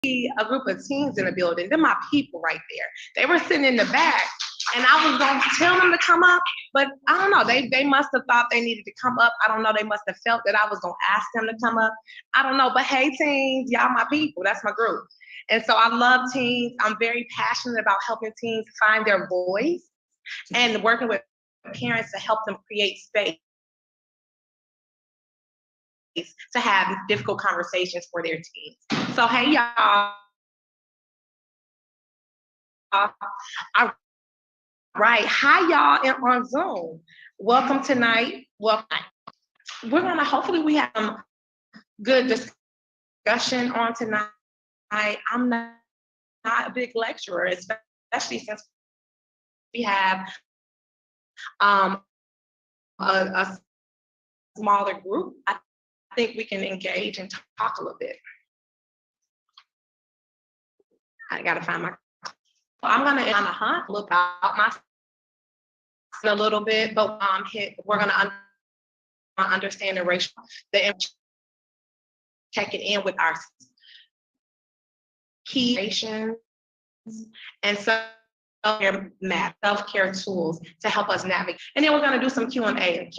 a group of teens in the building. They're my people right there. They were sitting in the back, and I was going to tell them to come up, but I don't know. They must have thought they needed to come up. I don't know. They must have felt that I was going to ask them to come up. I don't know. But hey, teens, y'all my people. That's my group. And so I love teens. I'm very passionate about helping teens find their voice and working with parents to help them create space to have difficult conversations for their teens. So hey, y'all. All right. Hi, y'all on Zoom. Welcome tonight. Welcome. We're going to hopefully we have some good discussion on tonight. I'm not a big lecturer, especially since we have a smaller group. I think we can engage and talk a little bit. I got to find my. I'm going to on a hunt, look out my a little bit, but we're going to understand the racial, check it in with our key nations and self-care tools to help us navigate. And then we're going to do some Q&A.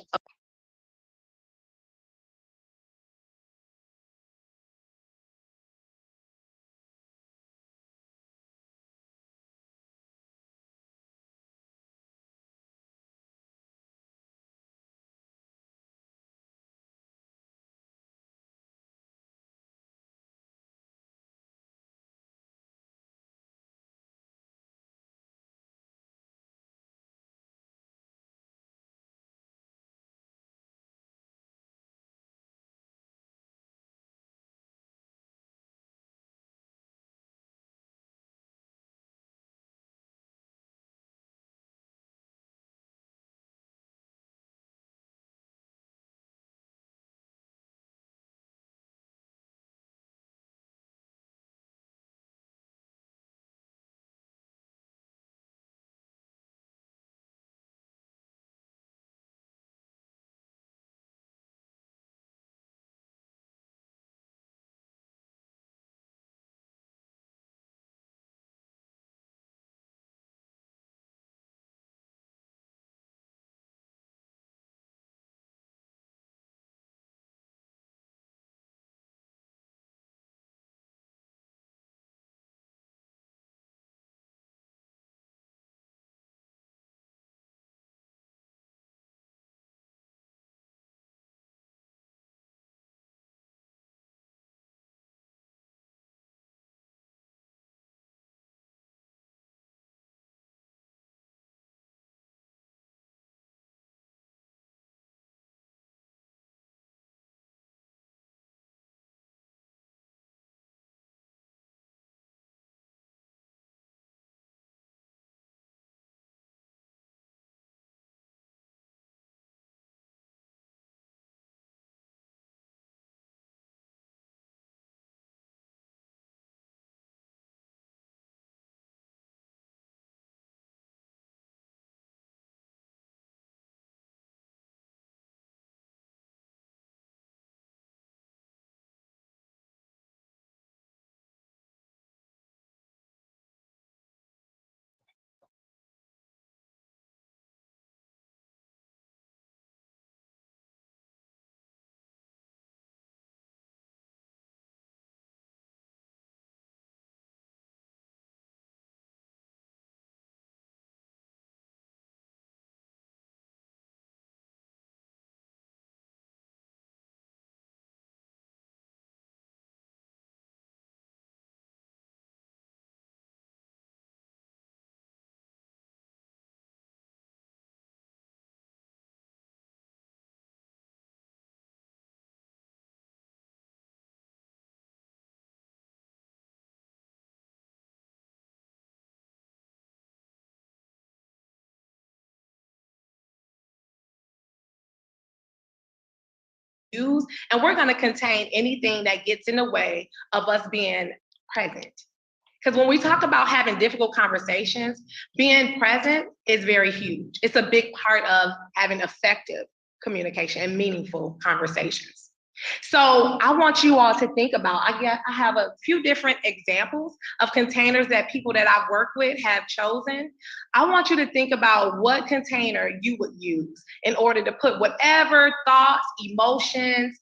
use, and we're going to contain anything that gets in the way of us being present. Because when we talk about having difficult conversations, being present is very huge. It's a big part of having effective communication and meaningful conversations. So I want you all to think about, I have a few different examples of containers that people that I've worked with have chosen. I want you to think about what container you would use in order to put whatever thoughts, emotions,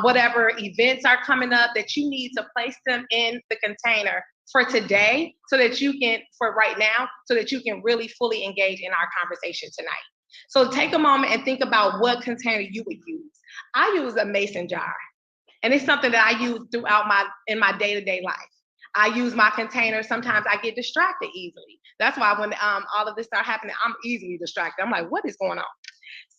whatever events are coming up that you need to place them in the container for today so that you can, for right now, so that you can really fully engage in our conversation tonight. So take a moment and think about what container you would use. I use a mason jar, and it's something that I use throughout in my day-to-day life. I use my container. Sometimes I get distracted easily. That's why when all of this started happening, I'm easily distracted. I'm like, what is going on?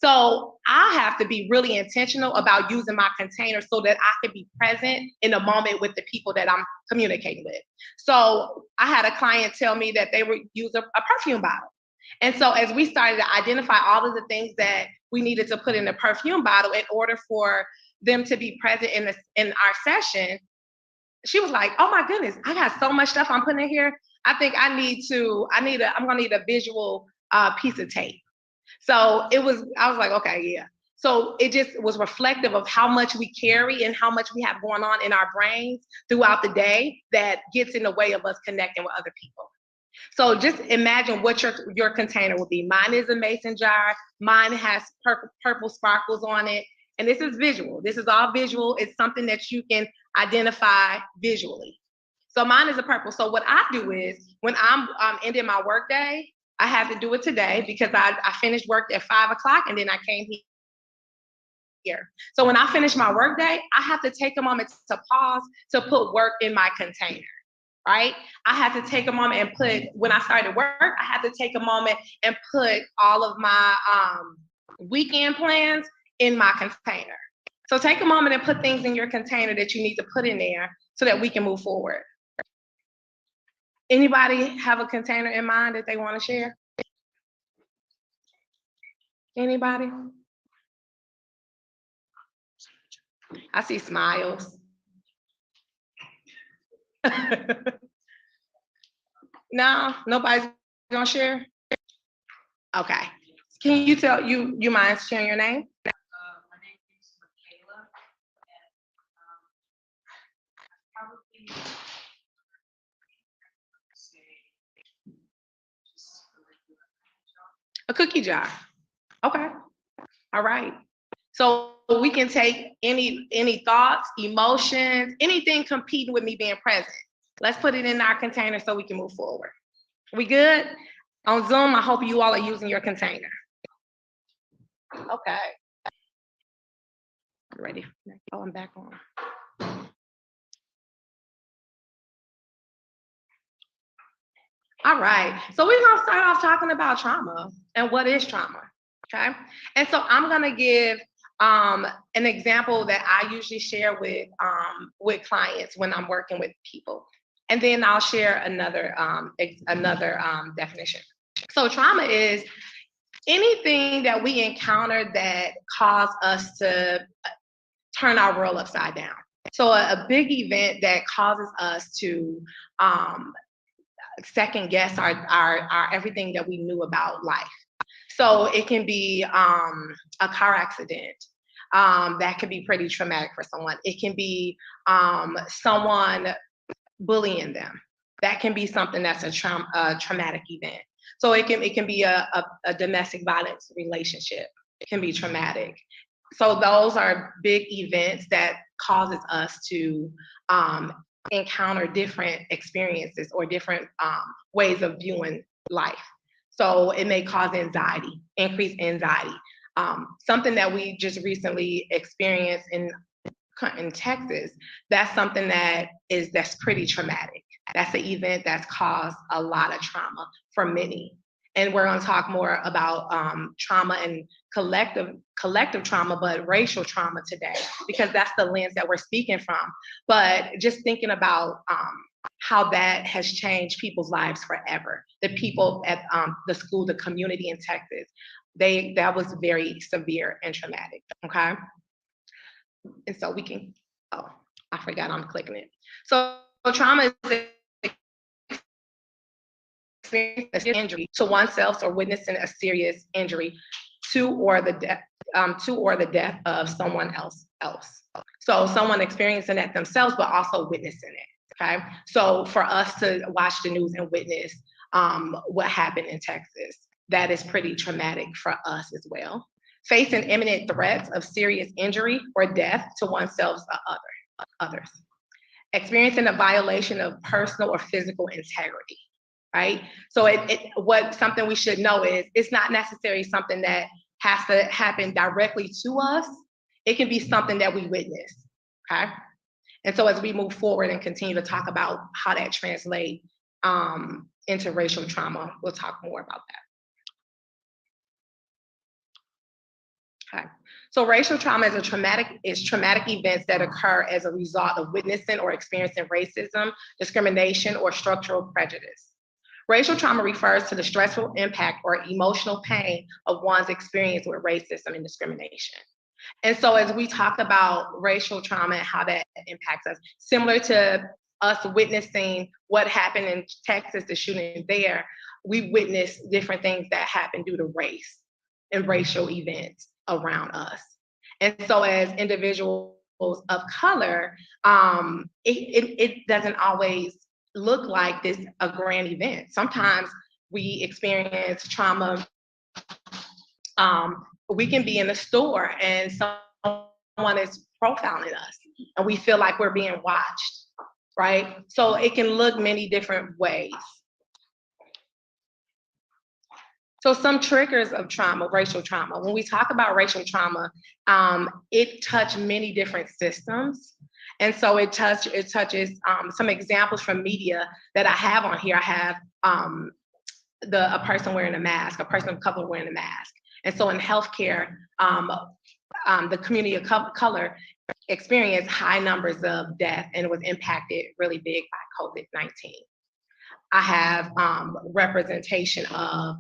So I have to be really intentional about using my container so that I can be present in the moment with the people that I'm communicating with. So I had a client tell me that they would use a perfume bottle. And so as we started to identify all of the things that we needed to put in the perfume bottle in order for them to be present in our session, she was like, "Oh my goodness, I got so much stuff I'm putting in here. I think I'm gonna need a visual piece of tape." So I was like, okay, yeah. So it just was reflective of how much we carry and how much we have going on in our brains throughout the day that gets in the way of us connecting with other people. So just imagine what your container will be. Mine is a mason jar. Mine has purple sparkles on it. And this is visual. This is all visual. It's something that you can identify visually. So mine is a purple. So what I do is when I'm ending my workday, I had to do it today because I finished work at 5 o'clock and then I came here. So when I finish my workday, I have to take a moment to pause to put work in my container. Right? I had to take a moment and when I started work, I had to take a moment and put all of my weekend plans in my container. So take a moment and put things in your container that you need to put in there so that we can move forward. Anybody have a container in mind that they want to share? Anybody? I see smiles. No, nobody's gonna share? Okay. Can you you mind sharing your name? My name is Michaela, and probably say just A cookie jar. Okay. All right. So we can take any thoughts, emotions, anything competing with me being present. Let's put it in our container so we can move forward. We good? On Zoom, I hope you all are using your container. Okay. Ready? Oh, I'm back on. All right. So we're going to start off talking about trauma and what is trauma. Okay. And so I'm going to give an example that I usually share with clients when I'm working with people. And then I'll share another definition. So trauma is anything that we encounter that cause us to turn our world upside down. So a big event that causes us to second guess our everything that we knew about life. So it can be a car accident. That could be pretty traumatic for someone. It can be someone bullying them. That can be something that's a traumatic event. So it can be a domestic violence relationship. It can be traumatic. So those are big events that causes us to encounter different experiences or different ways of viewing life. So it may cause anxiety, increased anxiety. Something that we just recently experienced in Texas, that's something that's pretty traumatic. That's an event that's caused a lot of trauma for many. And we're going to talk more about trauma and collective trauma, but racial trauma today, because that's the lens that we're speaking from. But just thinking about how that has changed people's lives forever. The people at the school, the community in Texas, that was very severe and traumatic. Okay. And so we can, oh, I forgot I'm clicking it. So trauma is experiencing injury to oneself or witnessing a serious injury to or the to or the death of someone else. So someone experiencing that themselves, but also witnessing it. Okay. So for us to watch the news and witness what happened in Texas, that is pretty traumatic for us as well. Facing imminent threats of serious injury or death to oneself or others. Experiencing a violation of personal or physical integrity, right? So what something we should know is it's not necessarily something that has to happen directly to us. It can be something that we witness, okay? And so as we move forward and continue to talk about how that translates into racial trauma, we'll talk more about that. Okay. So racial trauma is traumatic events that occur as a result of witnessing or experiencing racism, discrimination, or structural prejudice. Racial trauma refers to the stressful impact or emotional pain of one's experience with racism and discrimination. And so as we talk about racial trauma and how that impacts us, similar to us witnessing what happened in Texas, the shooting there, we witnessed different things that happened due to race and racial events around us. And so as individuals of color, it doesn't always look like this a grand event. Sometimes we experience trauma. We can be in a store and someone is profiling us and we feel like we're being watched, right? So it can look many different ways. So some triggers of trauma, racial trauma. When we talk about racial trauma, it touches many different systems. And so it touches some examples from media that I have on here. I have a person wearing a mask, a person of color wearing a mask. And so in healthcare, the community of color experienced high numbers of death and it was impacted really big by COVID-19. I have representation of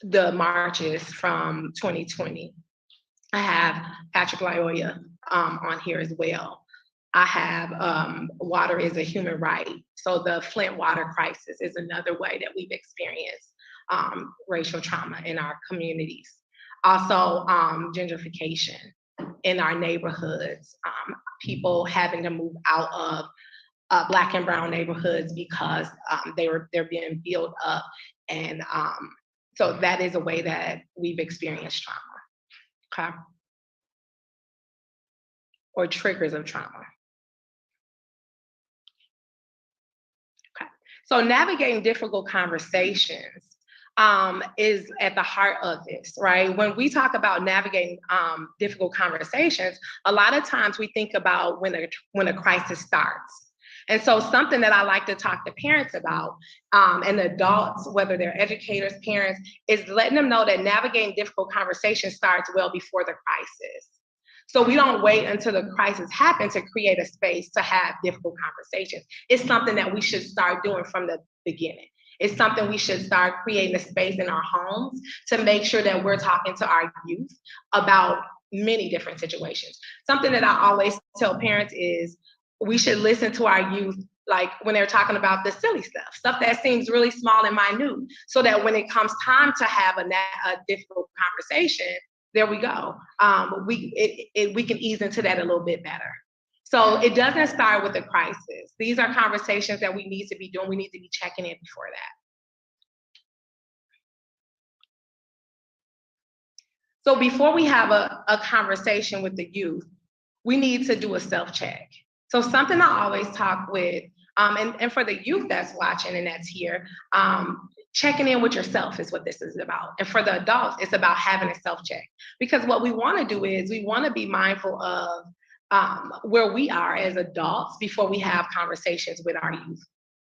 the marches from 2020. I have Patrick Lyoya on here as well. I have water is a human right. So the Flint water crisis is another way that we've experienced racial trauma in our communities. Also gentrification in our neighborhoods, people having to move out of Black and brown neighborhoods because they're being built up, and so that is a way that we've experienced trauma, okay, or triggers of trauma. Okay, so navigating difficult conversations is at the heart of this, right? When we talk about navigating difficult conversations, a lot of times we think about when a crisis starts. And so something that I like to talk to parents about and adults, whether they're educators, parents, is letting them know that navigating difficult conversations starts well before the crisis. So we don't wait until the crisis happens to create a space to have difficult conversations. It's something that we should start doing from the beginning. It's something we should start creating a space in our homes to make sure that we're talking to our youth about many different situations. Something that I always tell parents is, we should listen to our youth, like when they're talking about the silly stuff that seems really small and minute, so that when it comes time to have a difficult conversation, there we go. We can ease into that a little bit better. So it doesn't start with a crisis. These are conversations that we need to be doing. We need to be checking in before that. So before we have a conversation with the youth, we need to do a self-check. So something I always talk with, and for the youth that's watching and that's here, checking in with yourself is what this is about. And for the adults, it's about having a self-check. Because what we want to do is we want to be mindful of where we are as adults before we have conversations with our youth,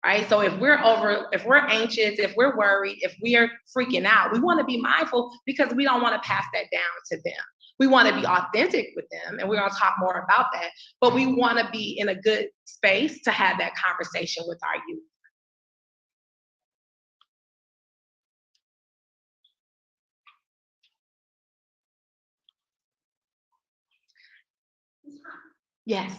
right? So if we're anxious, if we're worried, if we are freaking out, we want to be mindful because we don't want to pass that down to them. We want to be authentic with them, and we're going to talk more about that, but we want to be in a good space to have that conversation with our youth. Yes.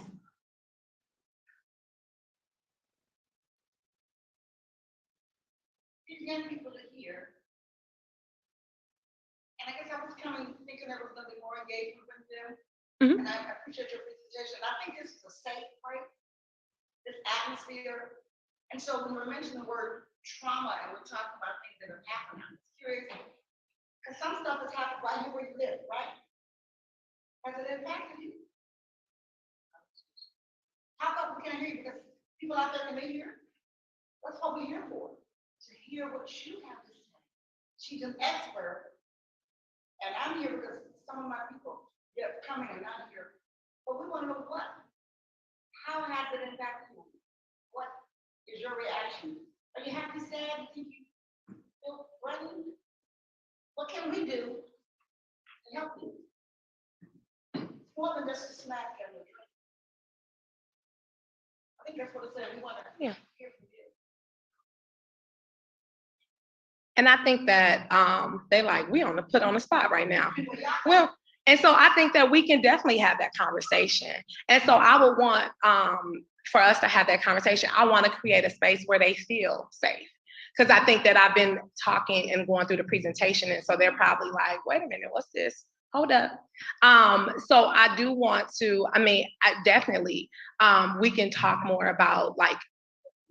Young people are here. And I guess I was coming, thinking there was gonna be more engagement with them. Mhm. And I appreciate your presentation. I think this is a safe place, this atmosphere. And so when we're mentioning the word trauma and we're talking about things that have happened, I'm just curious, because some stuff has happened right here where you live, right? Has it impacted you? How come we can't hear you? Because people out there can hear. That's what we're here for, to hear what you have to say. She's an expert, and I'm here because some of my people get coming and not here. But we want to know what, how has it impacted you? What is your reaction? Are you happy, sad? You think you feel threatened? What can we do to help you? It's more than just a smack and a drink. I think that's what it said. We want to Yeah. hear from you. And I think that they like, we on the put on the spot right now. Well, and so I think that we can definitely have that conversation. And so I would want for us to have that conversation. I want to create a space where they feel safe. Because I think that I've been talking and going through the presentation. And so they're probably like, wait a minute, what's this? Hold up. So I do want to, I definitely, we can talk more about like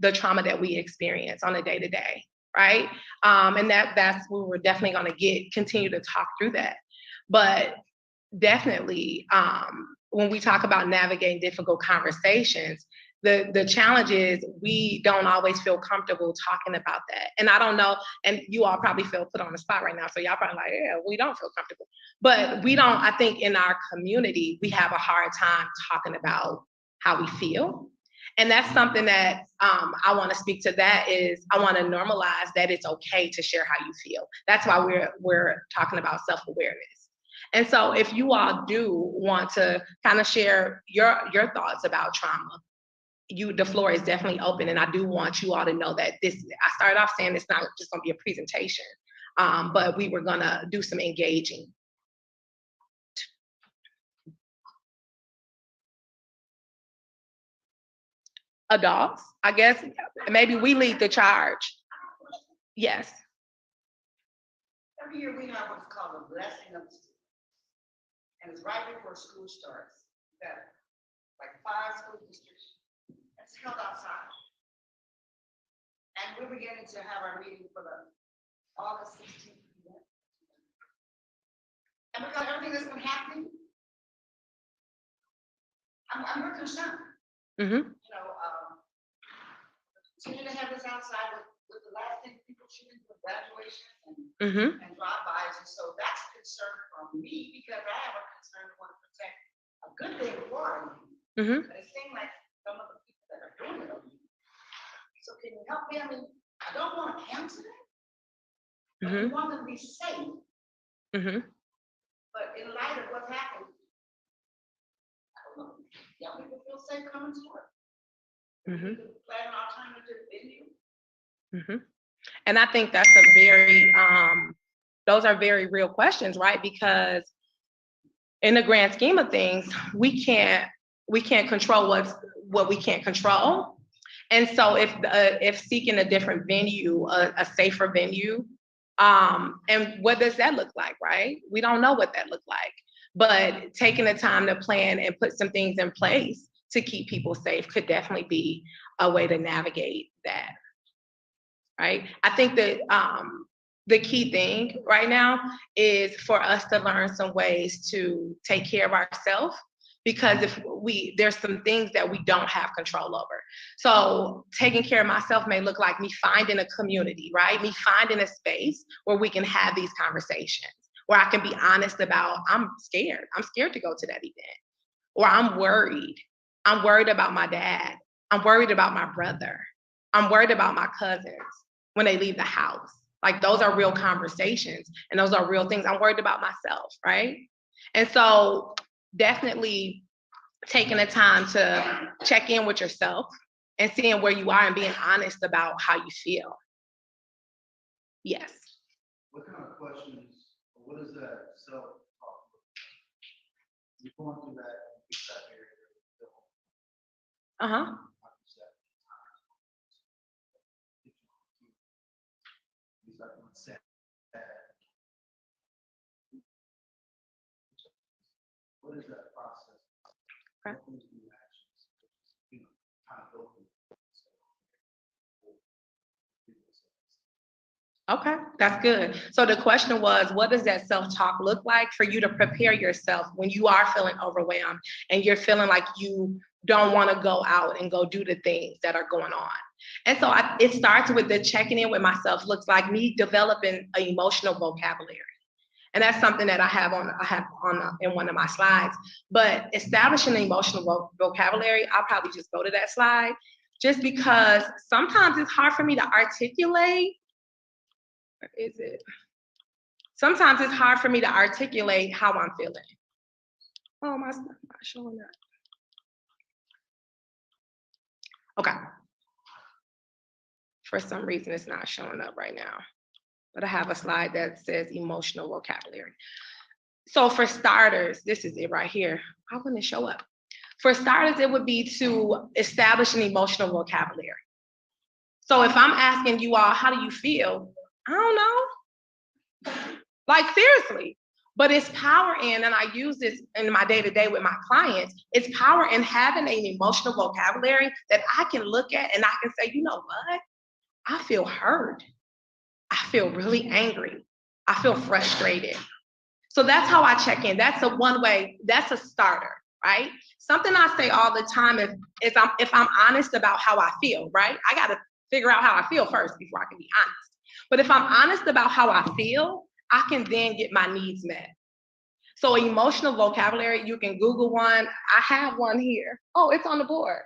the trauma that we experience on a day-to-day, right? And that's where we're definitely going to continue to talk through that. But definitely, when we talk about navigating difficult conversations, the challenge is we don't always feel comfortable talking about that. And I don't know, and you all probably feel put on the spot right now, so y'all probably like, yeah, we don't feel comfortable. But we don't, I think in our community, we have a hard time talking about how we feel. And that's something that I want to speak to. That is, I want to normalize that it's okay to share how you feel. That's why we're talking about self-awareness. And so if you all do want to kind of share your thoughts about trauma, the floor is definitely open. And I do want you all to know that I started off saying it's not just gonna be a presentation, but we were gonna do some engaging. Adults, I guess, maybe we lead the charge. Yes. Every year we have what's called a blessing of the student. And it's right before school starts. That like 5 school districts. It's held outside. And we're beginning to have our meeting for the August 16th event. And because everything that's been happening, I'm very concerned. Mm-hmm. You know, continue to have this outside with the last thing people shooting for graduation and drive-bys. And so that's a concern from me because I have a concern to want to protect a good thing for you. But it seems like some of the people that are doing it are me. So can you help me? I mean, I don't want to cancel it, but we want them to be safe. But in light of what's happened, I don't know, young people feel safe coming to work. We need to plan an alternative venue. And I think that's those are very real questions, right? Because in the grand scheme of things, we can't control what we can't control. And so if seeking a different venue, a safer venue, and what does that look like, right? We don't know what that looks like, but taking the time to plan and put some things in place to keep people safe could definitely be a way to navigate that, right? I think that the key thing right now is for us to learn some ways to take care of ourselves, because there's some things that we don't have control over. So taking care of myself may look like me finding a community, right? Me finding a space where we can have these conversations, where I can be honest about, I'm scared to go to that event, or I'm worried about my dad, I'm worried about my brother, I'm worried about my cousins when they leave the house. Like, those are real conversations and those are real things. I'm worried about myself, right? And so definitely taking the time to check in with yourself and seeing where you are and being honest about how you feel. Yes. What kind of questions, what is that self-talk? You're going through that area. Uh-huh. what is that process? Okay. What things do you actions, you know, kind of go through? Okay, that's good. So the question was, what does that self-talk look like for you to prepare yourself when you are feeling overwhelmed and you're feeling like you don't want to go out and go do the things that are going on? And so it starts with the checking in with myself, looks like me developing an emotional vocabulary. And that's something that I have on in one of my slides. But establishing an emotional vocabulary, I'll probably just go to that slide, just because sometimes it's hard for me to articulate. Where is it? Sometimes it's hard for me to articulate how I'm feeling. Oh, my stuff not showing up. Okay. For some reason, it's not showing up right now. But I have a slide that says emotional vocabulary. So for starters, this is it right here. How can it show up? For starters, it would be to establish an emotional vocabulary. So if I'm asking you all, how do you feel? I don't know. Like seriously. But it's power in, and I use this in my day-to-day with my clients, it's power in having an emotional vocabulary that I can look at and I can say, you know what? I feel hurt. I feel really angry. I feel frustrated. So that's how I check in. That's a one way, that's a starter, right? Something I say all the time is if I'm honest about how I feel, right? I got to figure out how I feel first before I can be honest. But if I'm honest about how I feel, I can then get my needs met. So emotional vocabulary, you can Google one. I have one here. Oh, it's on the board.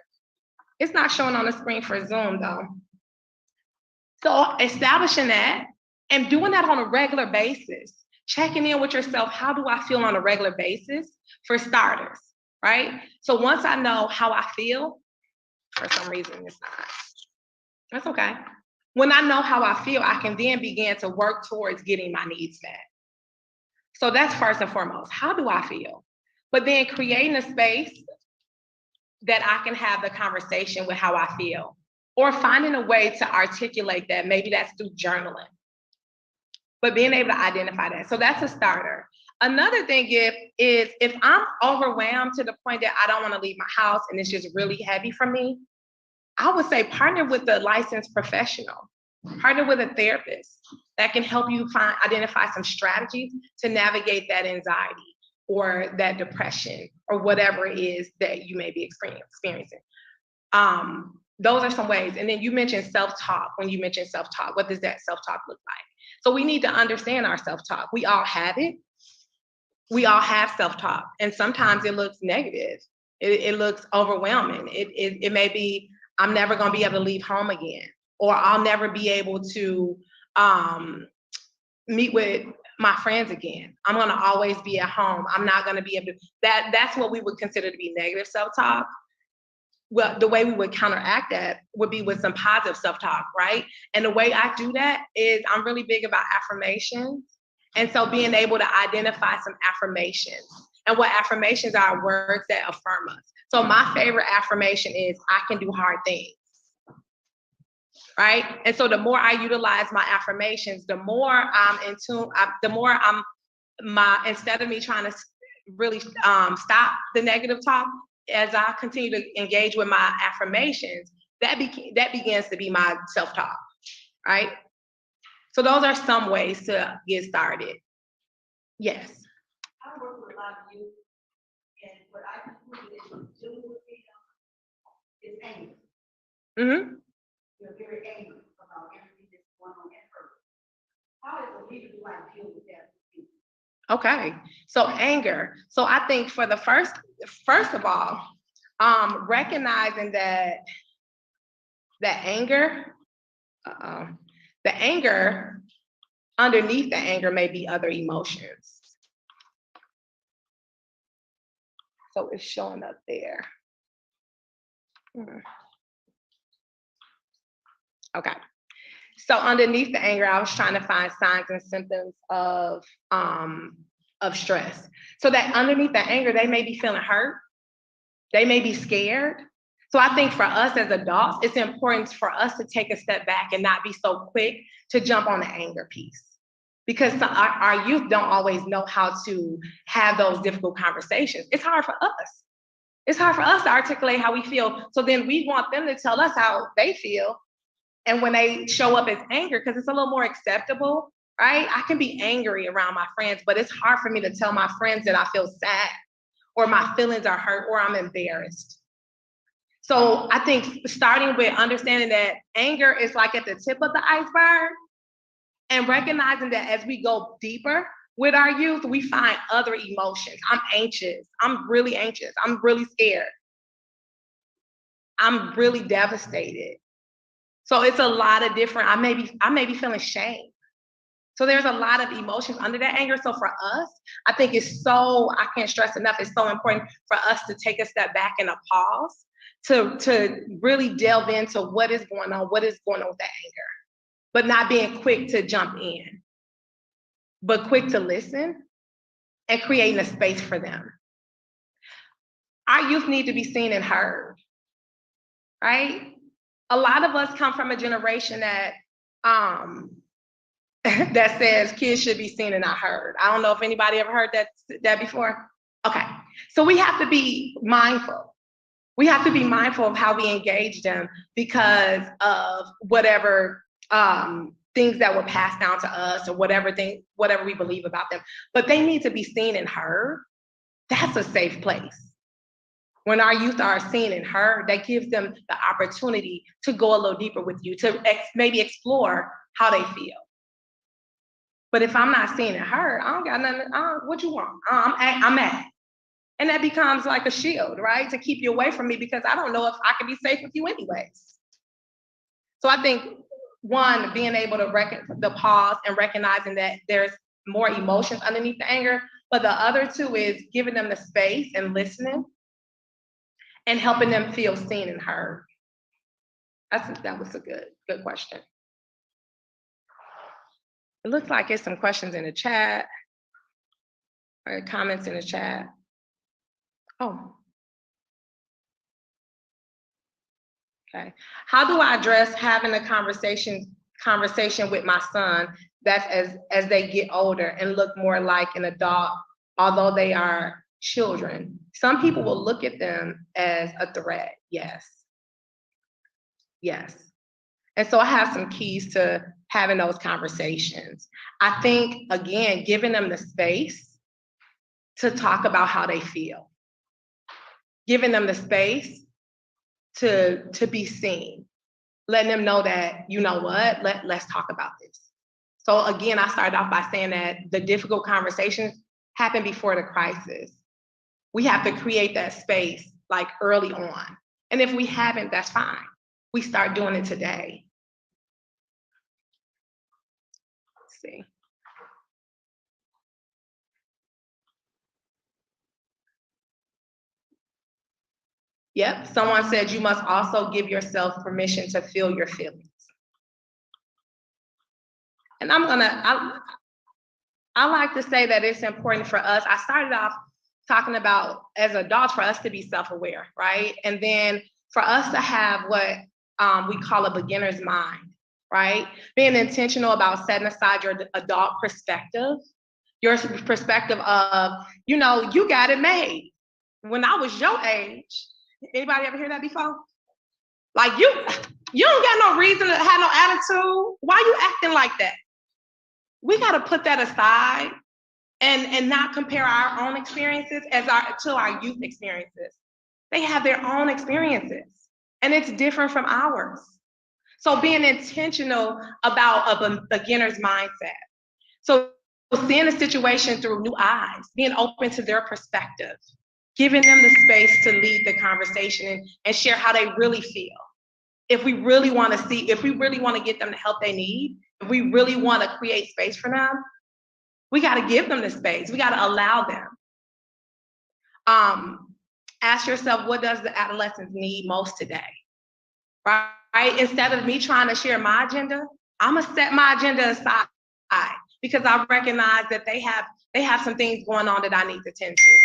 It's not showing on the screen for Zoom though. So establishing that and doing that on a regular basis, checking in with yourself, how do I feel on a regular basis for starters, right? So once I know how I feel, for some reason it's not, that's okay. When I know how I feel, I can then begin to work towards getting my needs met. So that's first and foremost, how do I feel? But then creating a space that I can have the conversation with how I feel, or finding a way to articulate that. Maybe that's through journaling, but being able to identify that. So that's a starter. Another thing is if I'm overwhelmed to the point that I don't want to leave my house and it's just really heavy for me, I would say partner with a licensed professional, partner with a therapist that can help you identify some strategies to navigate that anxiety or that depression or whatever it is that you may be experiencing. Those are some ways. And then you mentioned self-talk. When you mentioned self-talk, what does that self-talk look like? So we need to understand our self-talk. We all have it. We all have self-talk. And sometimes it looks negative. It looks overwhelming. It may be, I'm never going to be able to leave home again, or I'll never be able to meet with my friends again. I'm going to always be at home. I'm not going to be able to, that's what we would consider to be negative self-talk. Well, the way we would counteract that would be with some positive self-talk, right? And the way I do that is I'm really big about affirmations. And so being able to identify some affirmations. And what affirmations are words that affirm us. So my favorite affirmation is, I can do hard things, right? And so the more I utilize my affirmations, the more I'm in tune, the more instead of me trying to really stop the negative talk, as I continue to engage with my affirmations, that begins to be my self-talk, right? So those are some ways to get started. Yes. I work with a lot of youth, and what I concluded is dealing with them is anger. Mm-hmm. You're very angry about everything that's going on at first. How is a leader do I deal with that? Okay, so anger. So I think for the first of all, recognizing that anger, the anger, underneath the anger may be other emotions. So it's showing up there. Okay. So underneath the anger, I was trying to find signs and symptoms of stress. So that underneath the anger, they may be feeling hurt. They may be scared. So I think for us as adults, it's important for us to take a step back and not be so quick to jump on the anger piece. because our youth don't always know how to have those difficult conversations. It's hard for us. It's hard for us to articulate how we feel. So then we want them to tell us how they feel. And when they show up as anger, because it's a little more acceptable, right? I can be angry around my friends, but it's hard for me to tell my friends that I feel sad or my feelings are hurt or I'm embarrassed. So I think starting with understanding that anger is like at the tip of the iceberg and recognizing that as we go deeper with our youth, we find other emotions. I'm anxious. I'm really anxious. I'm really scared. I'm really devastated. So it's a lot of different, I may be feeling shame. So there's a lot of emotions under that anger. So for us, I think I can't stress enough, it's so important for us to take a step back and a pause to really delve into what is going on with that anger, but not being quick to jump in, but quick to listen and creating a space for them. Our youth need to be seen and heard, right? A lot of us come from a generation that that says kids should be seen and not heard. I don't know if anybody ever heard that before. Okay, so we have to be mindful. We have to be mindful of how we engage them because of whatever things that were passed down to us or whatever we believe about them. But they need to be seen and heard. That's a safe place. When our youth are seen and heard, that gives them the opportunity to go a little deeper with you, to maybe explore how they feel. But if I'm not seen and heard, I don't got nothing, what you want? I'm mad. And that becomes like a shield, right? To keep you away from me because I don't know if I can be safe with you anyways. So I think one, being able to pause and recognizing that there's more emotions underneath the anger, but the other two is giving them the space and listening and helping them feel seen and heard. That was a good question. It looks like there's some questions in the chat or comments in the chat. Oh. Okay. How do I address having a conversation with my son that's as they get older and look more like an adult, although they are children? Some people will look at them as a threat. Yes. And so I have some keys to having those conversations. I think, again, giving them the space to talk about how they feel. Giving them the space to be seen. Letting them know that, you know what, let's talk about this. So again, I started off by saying that the difficult conversations happen before the crisis. We have to create that space like early on. And if we haven't, that's fine. We start doing it today. Let's see. Yep, someone said you must also give yourself permission to feel your feelings. And I like to say that it's important for us. I started off talking about as adults for us to be self-aware, right? And then for us to have what we call a beginner's mind, right? Being intentional about setting aside your adult perspective, your perspective of, you got it made. When I was your age, anybody ever hear that before? Like you don't got no reason to have no attitude. Why you acting like that? We got to put that aside and not compare our own experiences to our youth experiences. They have their own experiences and it's different from ours. So being intentional about a beginner's mindset. So seeing the situation through new eyes, being open to their perspective, giving them the space to lead the conversation and share how they really feel. If we really want to get them the help they need, if we really want to create space for them, we got to give them the space. We got to allow them. Ask yourself, what does the adolescents need most today? Right? Instead of me trying to share my agenda, I'm gonna set my agenda aside because I recognize that they have some things going on that I need to tend to.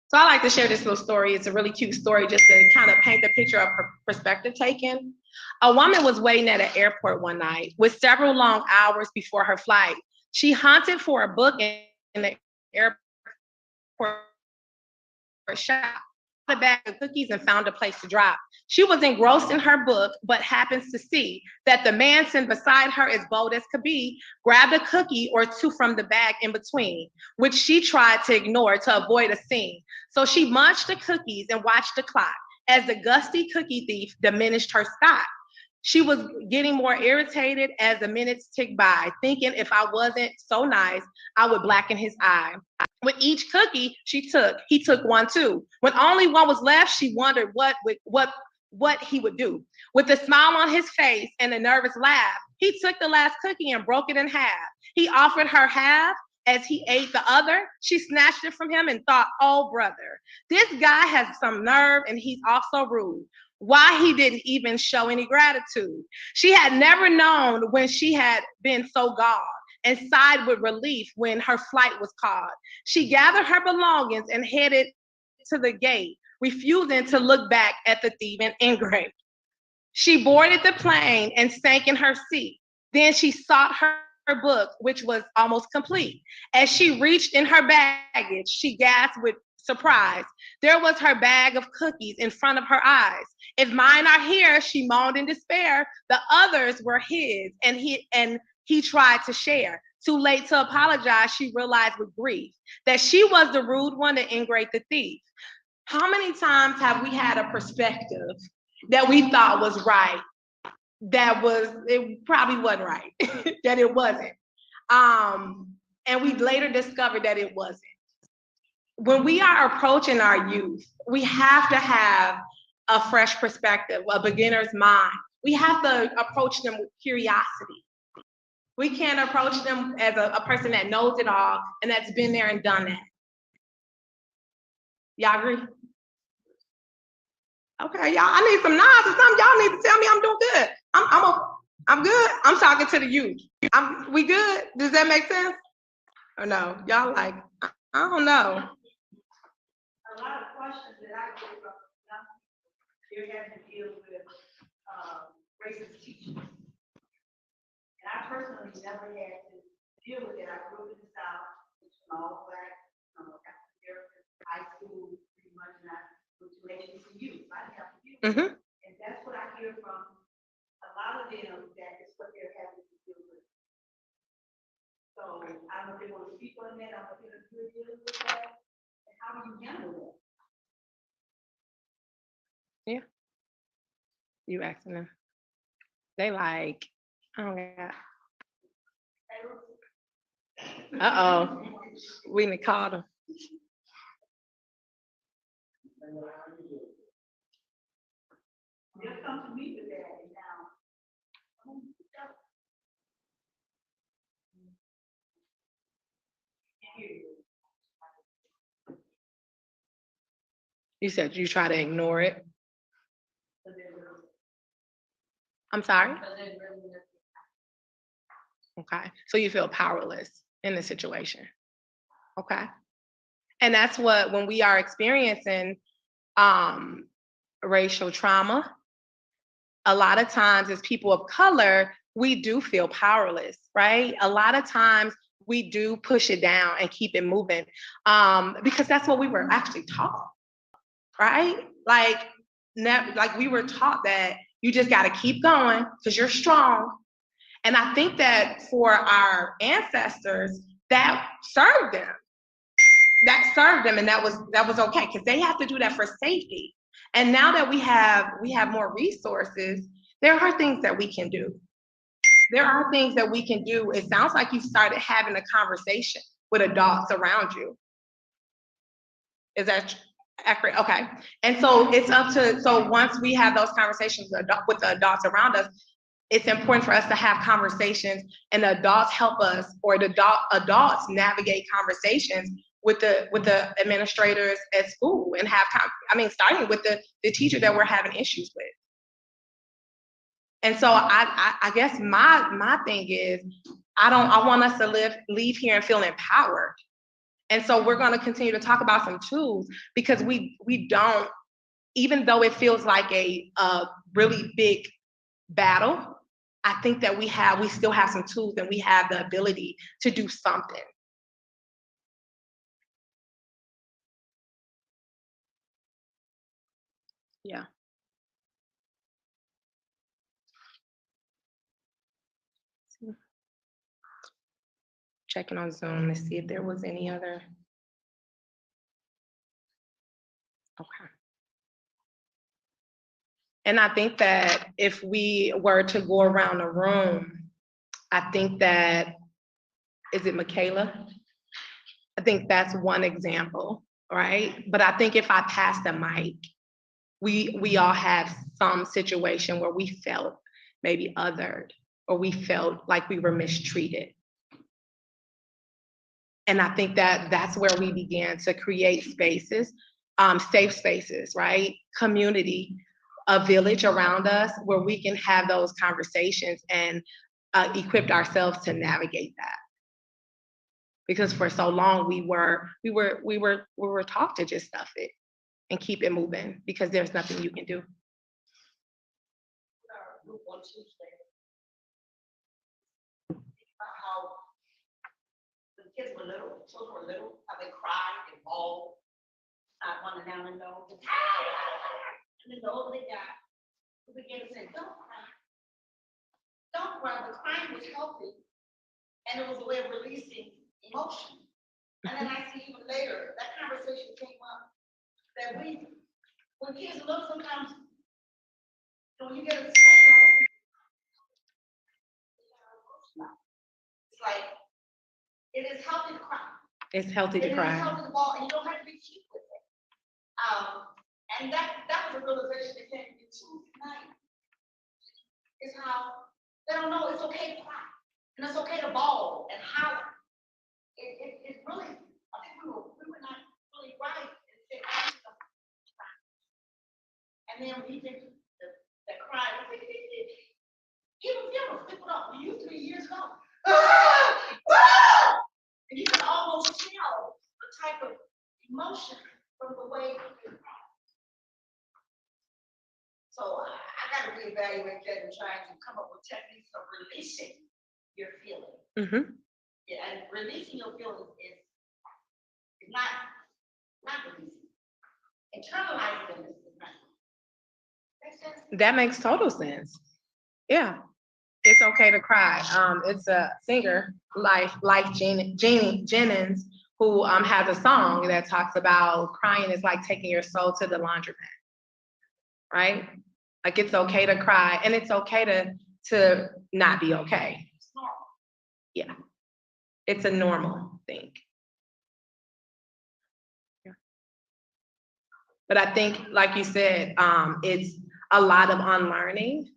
So I like to share this little story. It's a really cute story just to kind of paint the picture of her perspective taken. A woman was waiting at an airport one night with several long hours before her flight. She hunted for a book in the airport shop, a bag of cookies, and found a place to drop. She was engrossed in her book, but happens to see that the man sitting beside her, as bold as could be, grabbed a cookie or two from the bag in between, which she tried to ignore to avoid a scene. So she munched the cookies and watched the clock as the gusty cookie thief diminished her stock. She was getting more irritated as the minutes ticked by, thinking if I wasn't so nice, I would blacken his eye. With each cookie he took one too. When only one was left, she wondered what he would do. With a smile on his face and a nervous laugh, he took the last cookie and broke it in half. He offered her half. As he ate the other, she snatched it from him and thought, oh, brother, this guy has some nerve and he's also rude. Why he didn't even show any gratitude. She had never known when she had been so galled and sighed with relief when her flight was called. She gathered her belongings and headed to the gate, refusing to look back at the thieving ingrate. She boarded the plane and sank in her seat. Then she sought her book, which was almost complete. As she reached in her baggage, she gasped with surprise. There was her bag of cookies in front of her eyes. If mine are here, she moaned in despair, the others were his, and he tried to share. Too late to apologize, she realized with grief that she was the rude one, the ingrate, the thief. How many times have we had a perspective that we thought was right, it probably wasn't right, that it wasn't. And we later discovered that it wasn't. When we are approaching our youth, we have to have a fresh perspective, a beginner's mind. We have to approach them with curiosity. We can't approach them as a person that knows it all and that's been there and done that. Y'all agree? Okay, y'all, I need some nods or something. Y'all need to tell me I'm doing good. I'm good. I'm talking to the youth. We good? Does that make sense? Or no? Y'all like, I don't know. A lot of questions that I get from young people, they're having to deal with racist teachers. And I personally never had to deal with it. I grew up in the South, which was all black, African American, high school, pretty much, and I went to HBCU. I didn't have to deal with it. And that's what I hear from a lot of them, that is what they're having to deal with. So I don't know if they want to speak on that. I don't know if you're dealing with that. And how do you handle that? Yeah. You asking them. They like, oh my God. Uh-oh. We done called them. They'll come to me with that and now. You said you try to ignore it. I'm sorry? Okay, so you feel powerless in the situation. Okay. And that's what, when we are experiencing racial trauma, a lot of times as people of color, we do feel powerless, right? A lot of times we do push it down and keep it moving because that's what we were actually taught, right? Like we were taught that you just got to keep going because you're strong. And I think that for our ancestors, that served them. That served them, and that was okay because they have to do that for safety. And now that we have more resources, there are things that we can do. There are things that we can do. It sounds like you started having a conversation with adults around you. Is that accurate? Okay. And so it's up to, so once we have those conversations with the adults around us, it's important for us to have conversations and the adults help us, or the adults navigate conversations with the administrators at school and starting with the teacher that we're having issues with. And so I guess my thing is, I want us to leave here and feel empowered And so we're going to continue to talk about some tools because we don't, even though it feels like a really big battle, I think that we still have some tools and we have the ability to do something. Yeah. Checking on Zoom to see if there was any other. Okay. And I think that if we were to go around the room, I think that, is it Michaela? I think that's one example, right? But I think if I pass the mic, we all have some situation where we felt maybe othered or we felt like we were mistreated. And I think that that's where we began to create spaces, safe spaces, right? Community, a village around us where we can have those conversations and equip ourselves to navigate that. Because for so long we were taught to just stuff it and keep it moving because there's nothing you can do. On Tuesday, about how the kids were little, children were little, how they cried and bawled, not wanting down the nose, and then the older they got, we began to say, don't cry. Don't cry. The crying was healthy, and it was a way of releasing emotion. And then I see even later, that conversation came up, that when kids look sometimes, when you get a it's like, it is healthy to cry. It's healthy to cry. It is healthy to ball, and you don't have to be cheap with it. And that was a realization that came to me tonight. Is how they don't know it's okay to cry, and it's okay to bawl and holler. It really, I think we were not really right in saying, and then we think that cry, even funerals, people don't, we used to be years ago. And you can almost tell the type of emotion from the way you cry. So I got to reevaluate that and try to come up with techniques of releasing your feelings. Mm-hmm. Yeah, and releasing your feelings is not releasing. Internalizing them is not. Makes sense? That makes total sense. Yeah. It's okay to cry. It's a singer, like Jeannie Jennings, who has a song that talks about crying is like taking your soul to the laundromat, right? Like it's okay to cry, and it's okay to not be okay. It's normal. Yeah, it's a normal thing. Yeah. But I think, like you said, it's a lot of unlearning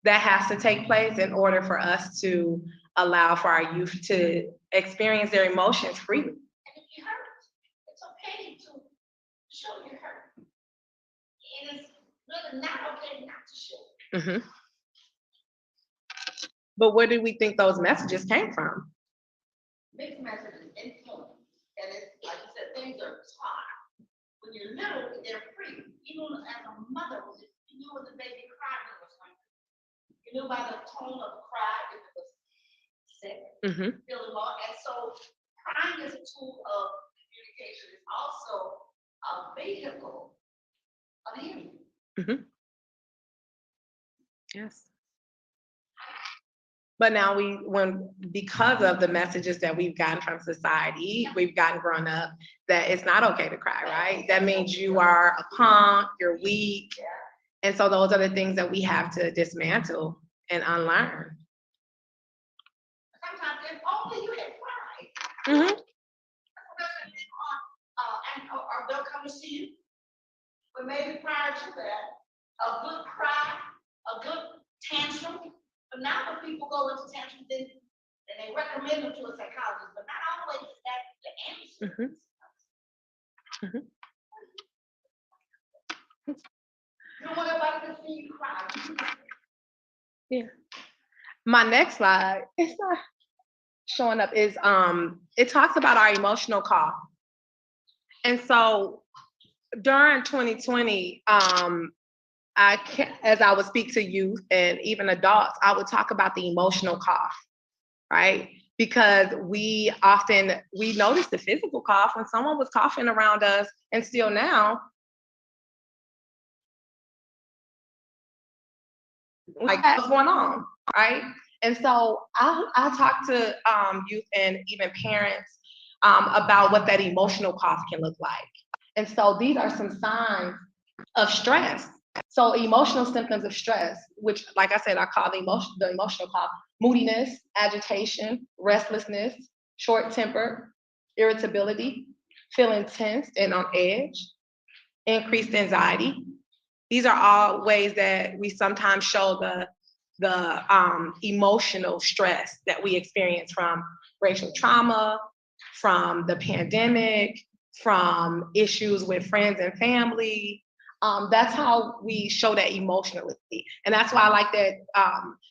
that has to take place in order for us to allow for our youth to experience their emotions freely. And if you hurt, it's okay to show your hurt. It is really not okay not to show. Mm-hmm. But where do we think those messages came from? Mixed messages, influence. And it's like you said, things are taught. When you're little, they're free. Even as a mother, you knew when the baby cried or something. You knew by the tone of the cry if it was sick, feeling low. And so crying is a tool of communication. It's also a vehicle of healing. Mm-hmm. Yes. But now because of the messages that we've gotten from society, we've gotten grown up, that it's not okay to cry, right? That means you are a punk, you're weak. Yeah. And so those are the things that we have to dismantle and unlearn. Sometimes if only you had cried. Mm-hmm. Or they'll come to see you. But maybe prior to that, a good cry, a good tantrum. But now when people go into tantrum, then they recommend them to a psychologist, but not always is that the answer. Mm-hmm. You don't want everybody to see you cry. Yeah. My next slide, showing up is it talks about our emotional cost. And so during 2020, as I would speak to youth and even adults, I would talk about the emotional cough, right? Because we notice the physical cough when someone was coughing around us, and still now, like what's going on, right? And so I talk to youth and even parents about what that emotional cough can look like. And so these are some signs of stress. So emotional symptoms of stress, which, like I said, I call the emotional cough: moodiness, agitation, restlessness, short-tempered, irritability, feeling tense and on edge, increased anxiety. These are all ways that we sometimes show the emotional stress that we experience from racial trauma, from the pandemic, from issues with friends and family. That's how we show that emotionally. And that's why I like that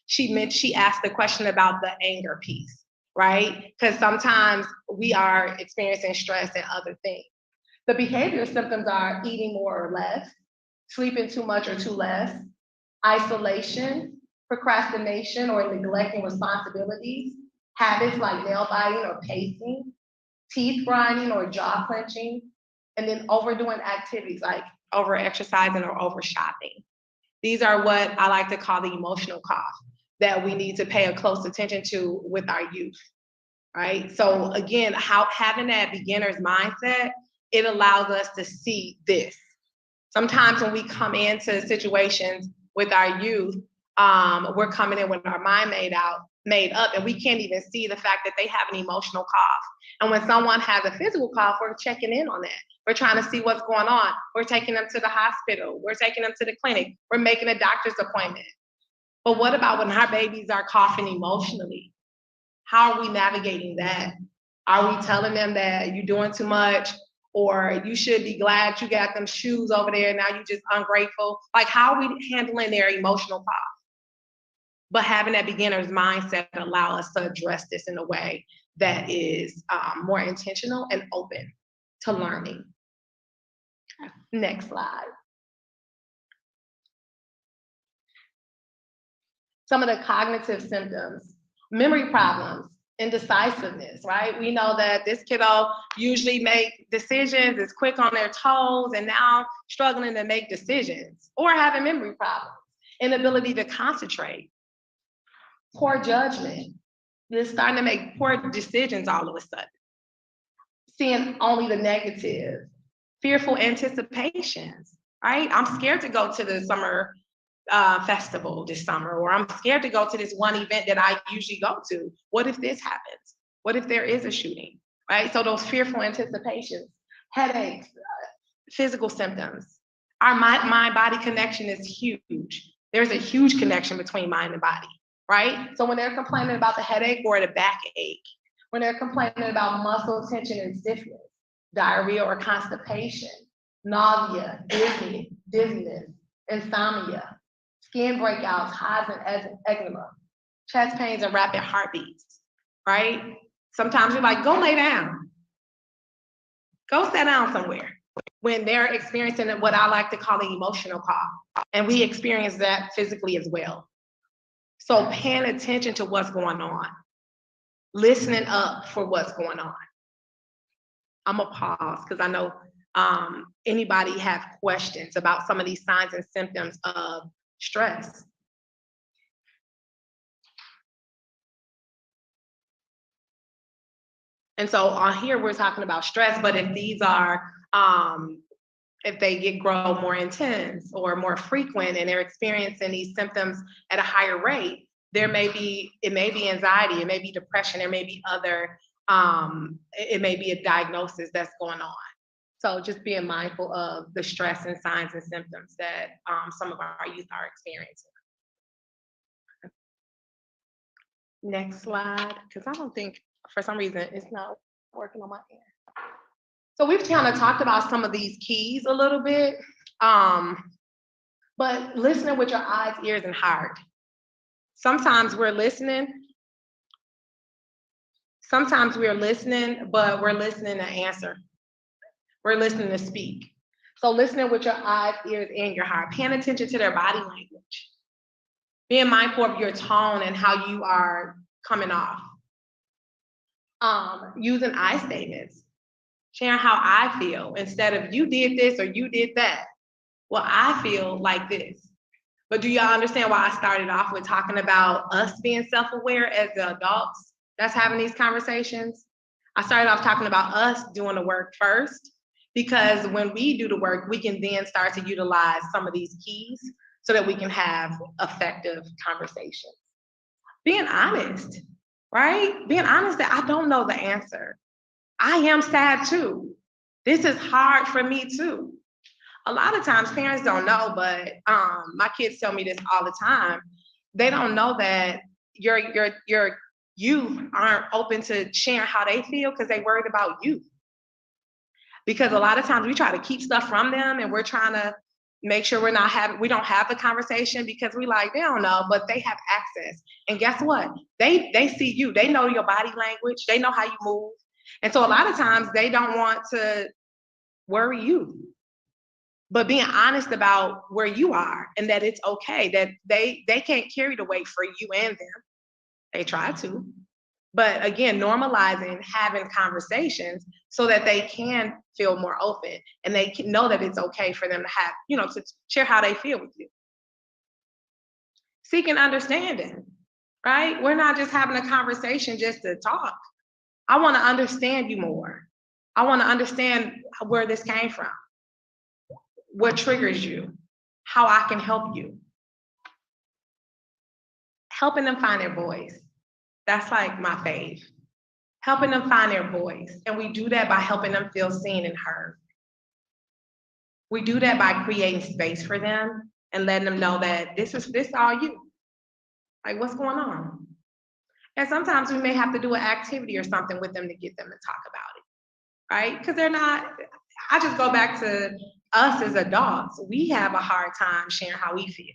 she asked the question about the anger piece, right? Because sometimes we are experiencing stress and other things. The behavioral symptoms are eating more or less, sleeping too much or too less, isolation, procrastination or neglecting responsibilities, habits like nail biting or pacing, teeth grinding or jaw clenching, and then overdoing activities like over exercising or over shopping. These are what I like to call the emotional cough that we need to pay a close attention to with our youth, right? So again, having that beginner's mindset, it allows us to see this. Sometimes when we come into situations with our youth, we're coming in with our mind made up, and we can't even see the fact that they have an emotional cough. And when someone has a physical cough, we're checking in on that. We're trying to see what's going on. We're taking them to the hospital. We're taking them to the clinic. We're making a doctor's appointment. But what about when our babies are coughing emotionally? How are we navigating that? Are we telling them that you're doing too much? Or you should be glad you got them shoes over there, now you're just ungrateful? Like, how are we handling their emotional cough? But having that beginner's mindset allow us to address this in a way that is more intentional and open to learning. Next slide. Some of the cognitive symptoms: memory problems, indecisiveness, right? We know that this kiddo usually make decisions, is quick on their toes, and now struggling to make decisions or having memory problems, inability to concentrate, poor judgment. They're starting to make poor decisions all of a sudden, seeing only the negative, fearful anticipations, right? I'm scared to go to the summer festival this summer, or I'm scared to go to this one event that I usually go to. What if this happens? What if there is a shooting, right? So those fearful anticipations, headaches, physical symptoms. Our mind-body connection is huge. There's a huge connection between mind and body, right? So when they're complaining about the headache or the backache, when they're complaining about muscle tension and stiffness, diarrhea or constipation, nausea, dizziness, insomnia, skin breakouts, hives and eczema, chest pains and rapid heartbeats, right? Sometimes you're like, go lay down. Go sit down somewhere. When they're experiencing what I like to call the emotional cough. And we experience that physically as well. So paying attention to what's going on, listening up for what's going on. I'm gonna pause because I know anybody have questions about some of these signs and symptoms of stress. And so on here, we're talking about stress, but if these are, if they grow more intense or more frequent and they're experiencing these symptoms at a higher rate, it may be anxiety, it may be depression, there may be other, it may be a diagnosis that's going on. So just being mindful of the stress and signs and symptoms that some of our youth are experiencing. Next slide, because I don't think, for some reason, it's not working on my end. So we've kind of talked about some of these keys a little bit, but listening with your eyes, ears, and heart. Sometimes we're listening, Sometimes we're listening, but we're listening to answer. We're listening to speak. So listening with your eyes, ears, and your heart, paying attention to their body language, being mindful of your tone and how you are coming off. Using I statements, sharing how I feel instead of you did this or you did that. Well, I feel like this. But do y'all understand why I started off with talking about us being self-aware as the adults that's having these conversations? I started off talking about us doing the work first, because when we do the work, we can then start to utilize some of these keys so that we can have effective conversations. Being honest, right? Being honest that I don't know the answer. I am sad too. This is hard for me too. A lot of times parents don't know, but my kids tell me this all the time. They don't know that your youth aren't open to sharing how they feel because they worried about you. Because a lot of times we try to keep stuff from them and we're trying to make sure we don't have the conversation because we like, they don't know, but they have access. And guess what? They see you, they know your body language, they know how you move. And so a lot of times they don't want to worry you. But being honest about where you are and that it's okay, that they can't carry the weight for you and them. They try to. But again, normalizing having conversations so that they can feel more open and they can know that it's okay for them to have, to share how they feel with you. Seeking understanding, right? We're not just having a conversation just to talk. I want to understand you more. I want to understand where this came from, what triggers you, how I can help you. Helping them find their voice. That's like my fave. Helping them find their voice. And we do that by helping them feel seen and heard. We do that by creating space for them and letting them know that this all you. Like, what's going on? And sometimes we may have to do an activity or something with them to get them to talk about it, right? Because I just go back to us as adults. We have a hard time sharing how we feel.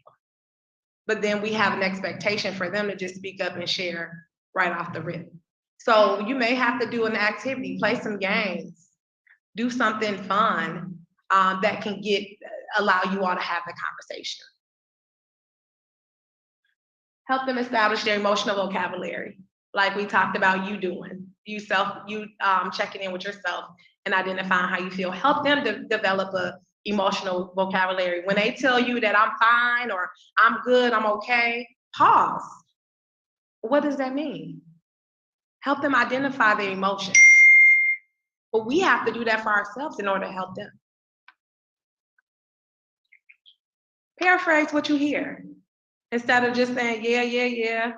But then we have an expectation for them to just speak up and share right off the rip. So you may have to do an activity, play some games, do something fun that can allow you all to have the conversation. Help them establish their emotional vocabulary, like we talked about you doing. You checking in with yourself and identifying how you feel. Help them develop a emotional vocabulary. When they tell you that I'm fine or I'm good, I'm okay, pause. What does that mean? Help them identify their emotions. But we have to do that for ourselves in order to help them. Paraphrase what you hear. Instead of just saying, yeah.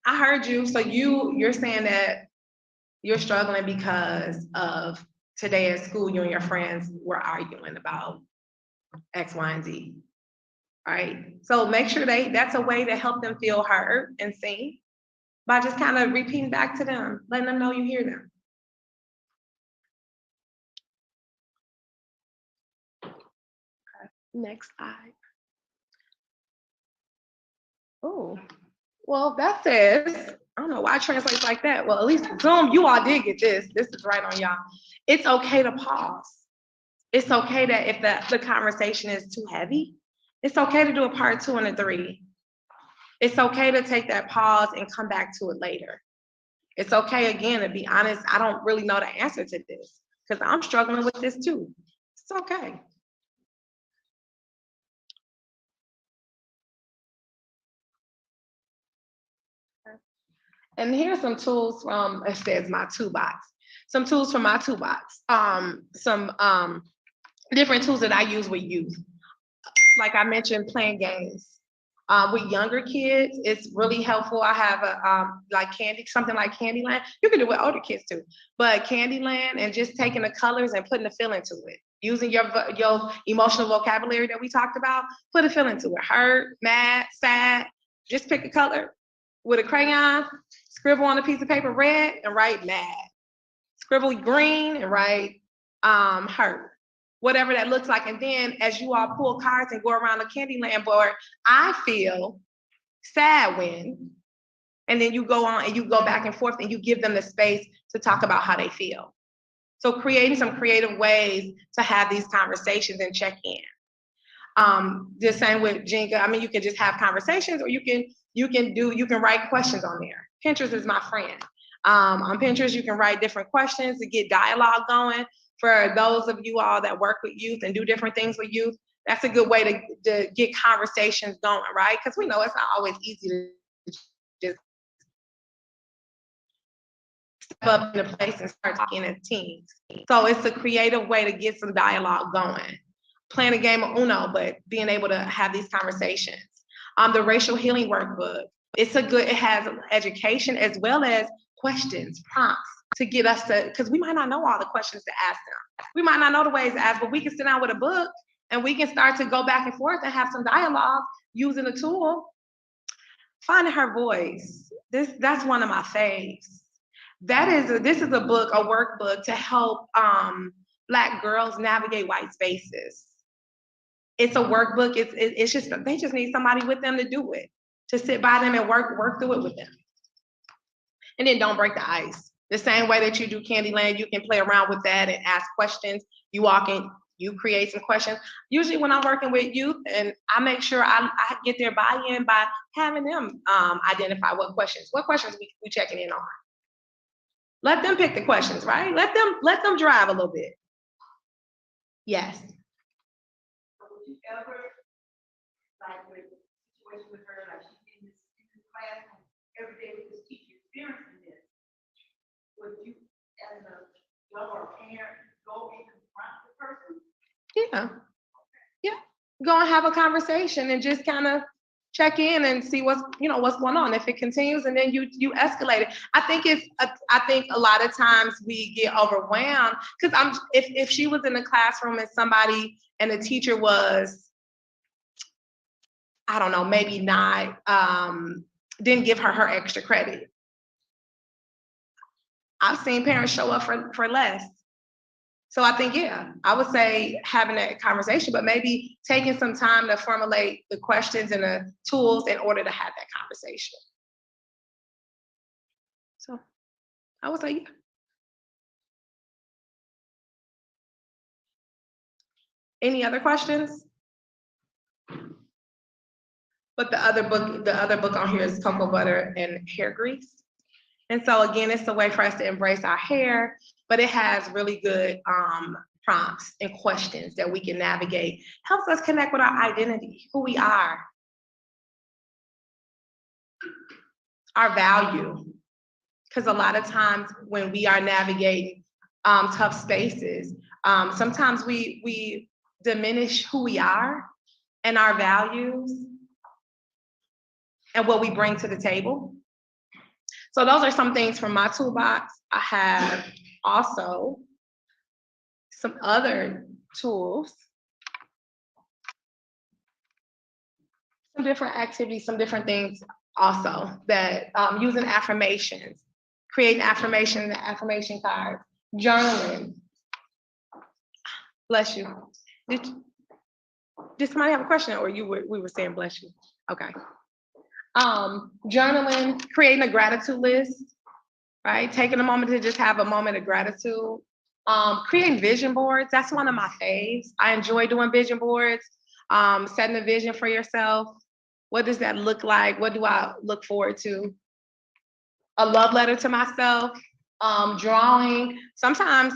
I heard you. So you're saying that you're struggling because of today at school, you and your friends were arguing about X, Y, and Z. Right? So make sure that's a way to help them feel heard and seen by just kind of repeating back to them, letting them know you hear them. Okay. Next slide. Oh, well, that says, I don't know why it translates like that. Well, at least Zoom, you all did get this. This is right on y'all. It's okay to pause. It's okay that if the conversation is too heavy, it's okay to do a part 2 and a 3. It's okay to take that pause and come back to it later. It's okay, again, to be honest, I don't really know the answer to this because I'm struggling with this too. It's okay. And here's some tools from, it says my toolbox. Some tools from my toolbox. Some different tools that I use with youth. Like I mentioned, playing games. With younger kids, it's really helpful. I have something like Candyland. You can do it with older kids too, but Candyland and just taking the colors and putting a feel into it. Using your emotional vocabulary that we talked about, put a feel into it. Hurt, mad, sad. Just pick a color with a crayon, scribble on a piece of paper red and write mad. Scribble green and write hurt. Whatever that looks like. And then as you all pull cards and go around the Candyland board, I feel sad when, And then you go on and you go back and forth and you give them the space to talk about how they feel. So creating some creative ways to have these conversations and check in. The same with Jenga. I mean, you can just have conversations, or you can write questions on there. Pinterest is my friend. On Pinterest, you can write different questions to get dialogue going. For those of you all that work with youth and do different things with youth, that's a good way to get conversations going, right? Because we know it's not always easy to just step up in a place and start talking as teens. So it's a creative way to get some dialogue going. Playing a game of Uno, but being able to have these conversations. The racial healing workbook, it has education as well as questions, prompts to get us to, because we might not know all the questions to ask them. We might not know the ways to ask, but we can sit down with a book and we can start to go back and forth and have some dialogue using a tool. Finding her voice. That's one of my faves. This is a book, a workbook to help Black girls navigate white spaces. It's a workbook. It's just, they just need somebody with them to do it, to sit by them and work through it with them. And then don't break the ice. The same way that you do Candyland, you can play around with that and ask questions. You walk in, you create some questions. Usually when I'm working with youth, and I make sure I get their buy-in by having them identify what questions we checking in on. Let them pick the questions, right? Let them drive a little bit. Yes. Would you ever, like with the situation with her, like she's in this class every day with this teacher experiencing this, would you, as a young or parent, go and confront the person? Yeah. Go and have a conversation and just kind of check in and see what's going on. If it continues, and then you escalate it. I think a lot of times we get overwhelmed because if she was in the classroom and the teacher was, I don't know, maybe not, didn't give her extra credit. I've seen parents show up for less. So I think, I would say having that conversation, but maybe taking some time to formulate the questions and the tools in order to have that conversation. So I would say, yeah. Any other questions? But the other book on here is Cocoa Butter and Hair Grease. And so again, it's a way for us to embrace our hair, but it has really good prompts and questions that we can navigate. Helps us connect with our identity, who we are, our value. Because a lot of times when we are navigating tough spaces, sometimes we diminish who we are and our values and what we bring to the table. So those are some things from my toolbox. I have also some other tools, some different activities, some different things also that using affirmations, creating affirmation cards, journaling. Bless you. Did somebody have a question, or we were saying bless you? Okay. Journaling, creating a gratitude list, right? Taking a moment to just have a moment of gratitude. Creating vision boards, that's one of my faves. I enjoy doing vision boards, setting a vision for yourself. What does that look like? What do I look forward to? A love letter to myself, drawing. Sometimes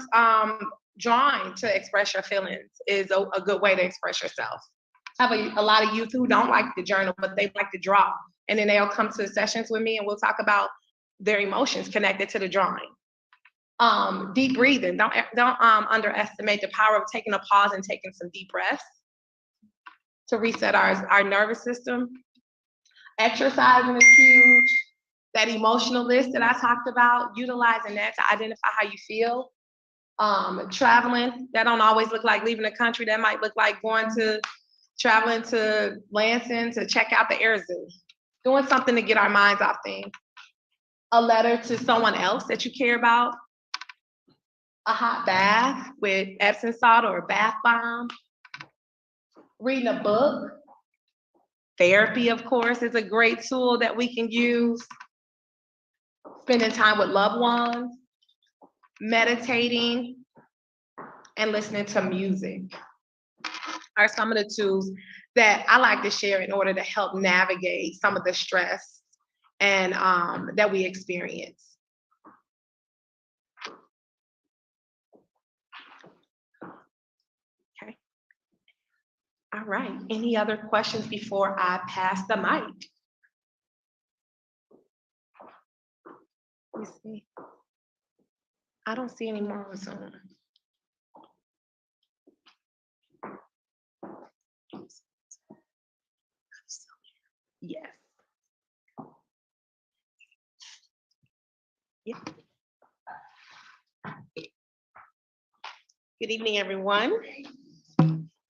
drawing to express your feelings is a good way to express yourself. I have a lot of youth who don't like to journal, but they like to draw. And then they'll come to sessions with me and we'll talk about their emotions connected to the drawing. Deep breathing. Don't underestimate the power of taking a pause and taking some deep breaths to reset our nervous system. Exercising is huge. That emotional list that I talked about, utilizing that to identify how you feel. Traveling, that don't always look like leaving the country. That might look like traveling to Lansing to check out the air zoo. Doing something to get our minds off things. A letter to someone else that you care about. A hot bath with Epsom salt or a bath bomb. Reading a book. Therapy, of course, is a great tool that we can use. spending time with loved ones, meditating, and listening to music are some of the tools that I like to share in order to help navigate some of the stress and that we experience. Okay. All right. Any other questions before I pass the mic? Let me see. I don't see any more on Zoom. Yes. Yeah. Good evening, everyone.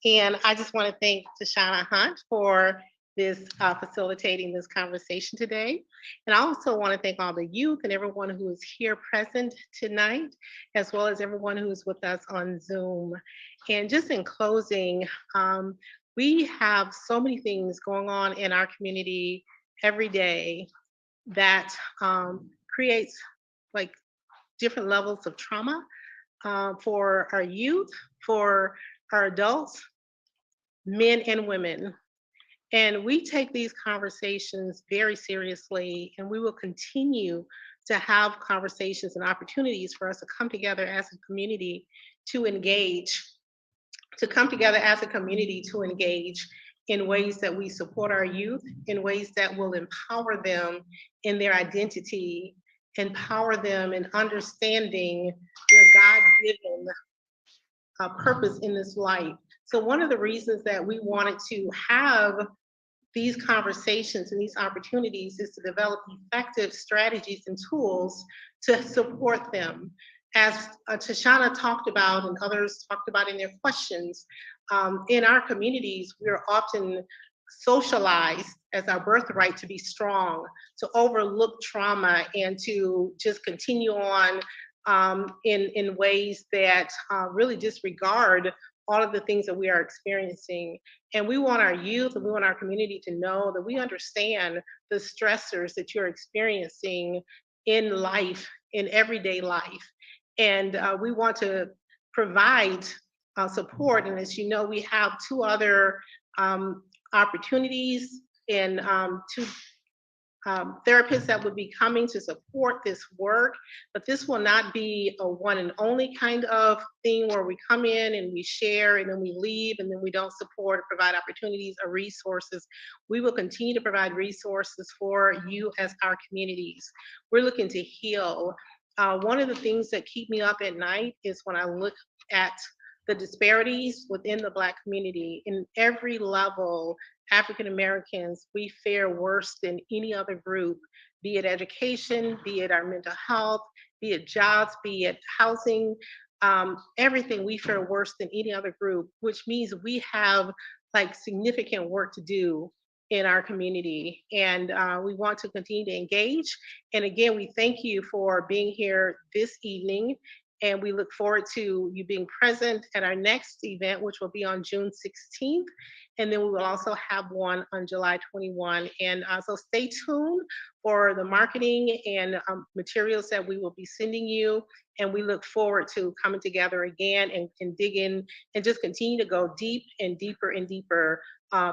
And I just want to thank Tashuna Hunt for this facilitating this conversation today. And I also want to thank all the youth and everyone who is here present tonight, as well as everyone who is with us on Zoom. And just in closing, we have so many things going on in our community every day that creates like different levels of trauma for our youth, for our adults, men and women. And we take these conversations very seriously, and we will continue to have conversations and opportunities for us to come together as a community to engage, in ways that we support our youth, in ways that will empower them in their identity, empower them in understanding their God-given purpose in this life. So one of the reasons that we wanted to have these conversations and these opportunities is to develop effective strategies and tools to support them. As Tashuna talked about and others talked about in their questions, in our communities, we are often socialized as our birthright to be strong, to overlook trauma, and to just continue on in ways that really disregard all of the things that we are experiencing. And we want our youth and we want our community to know that we understand the stressors that you're experiencing in life, in everyday life. And we want to provide support. And as you know, we have two other opportunities and two therapists that would be coming to support this work, but this will not be a one and only kind of thing where we come in and we share and then we leave and then we don't support or provide opportunities or resources. We will continue to provide resources for you as our communities. We're looking to heal. One of the things that keep me up at night is when I look at the disparities within the Black community. In every level, African Americans, we fare worse than any other group, be it education, be it our mental health, be it jobs, be it housing, everything, we fare worse than any other group, which means we have like significant work to do in our community. And we want to continue to engage. And again, we thank you for being here this evening. And we look forward to you being present at our next event, which will be on June 16th. And then we will also have one on July 21. And so stay tuned for the marketing and materials that we will be sending you. And we look forward to coming together again and dig in and just continue to go deep and deeper and deeper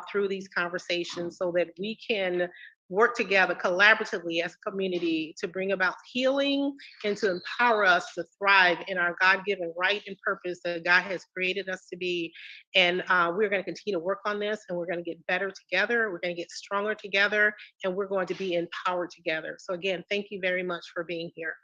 through these conversations so that we can work together collaboratively as a community to bring about healing and to empower us to thrive in our God-given right and purpose that God has created us to be. And we're going to continue to work on this, and we're going to get better together. We're going to get stronger together, and we're going to be empowered together. So again, thank you very much for being here.